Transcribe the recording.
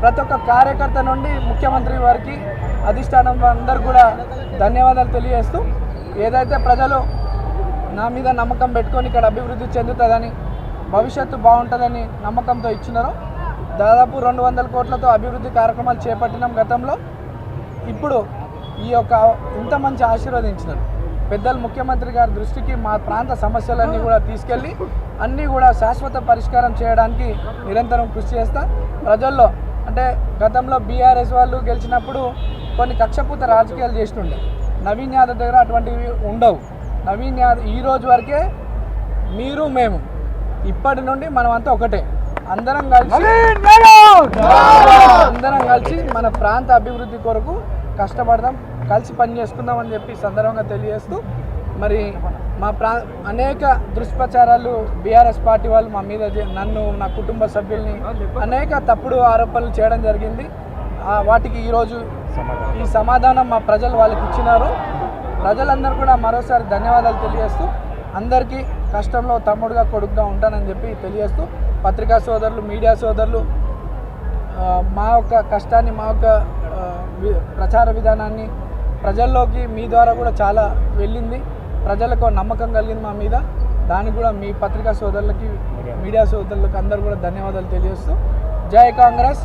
ప్రతి ఒక్క కార్యకర్త నుండి ముఖ్యమంత్రి వారికి అధిష్టానం అందరూ కూడా ధన్యవాదాలు తెలియజేస్తూ, ఏదైతే ప్రజలు నా మీద నమ్మకం పెట్టుకొని ఇక్కడ అభివృద్ధి చెందుతుందని, భవిష్యత్తు బాగుంటుందని నమ్మకంతో ఇచ్చినారో, దాదాపు 200 కోట్లతో అభివృద్ధి కార్యక్రమాలు చేపట్టినాం గతంలో. ఇప్పుడు ఈ యొక్క ఇంత మంచి ఆశీర్వదించినారు పెద్దలు ముఖ్యమంత్రి గారి దృష్టికి మా ప్రాంత సమస్యలన్నీ కూడా తీసుకెళ్ళి అన్నీ కూడా శాశ్వత పరిష్కారం చేయడానికి నిరంతరం కృషి చేస్తా. ప్రజల్లో అంటే గతంలో బీఆర్ఎస్ వాళ్ళు గెలిచినప్పుడు కొన్ని కక్షపూత రాజకీయాలు చేస్తుండే, నవీన్ యాదవ్ దగ్గర అటువంటివి ఉండవు. నవీన్ యాదవ్ ఈ రోజు వరకే మీరు మేము ఇప్పటి నుండి మనమంతా ఒకటే, అందరం కలిసి మన ప్రాంత అభివృద్ధి కొరకు కష్టపడదాం, కలిసి పని చేసుకుందామని చెప్పి సందర్భంగా తెలియజేస్తూ, మరి మా అనేక దుష్ప్రచారాలు బీఆర్ఎస్ పార్టీ వాళ్ళు మా మీద నన్ను నా కుటుంబ సభ్యుల్ని అనేక తప్పుడు ఆరోపణలు చేయడం జరిగింది. వాటికి ఈరోజు ఈ సమాధానం మా ప్రజలు వాళ్ళకి ఇచ్చినారు. ప్రజలందరూ కూడా మరోసారి ధన్యవాదాలు తెలియజేస్తూ, అందరికీ కష్టంలో తమ్ముడుగా కొడుకుగా ఉంటానని చెప్పి తెలియజేస్తూ, పత్రికా సోదరులు, మీడియా సోదరులు మా యొక్క కష్టాన్ని, మా యొక్క ప్రచార విధానాన్ని ప్రజల్లోకి మీ ద్వారా కూడా చాలా వెళ్ళింది. ప్రజలకు నమ్మకం కలిగింది మా మీద. దానికి కూడా మీ పత్రికా సోదరులకి, మీడియా సోదరులకి అందరూ కూడా ధన్యవాదాలు తెలియజేస్తూ, జై కాంగ్రెస్.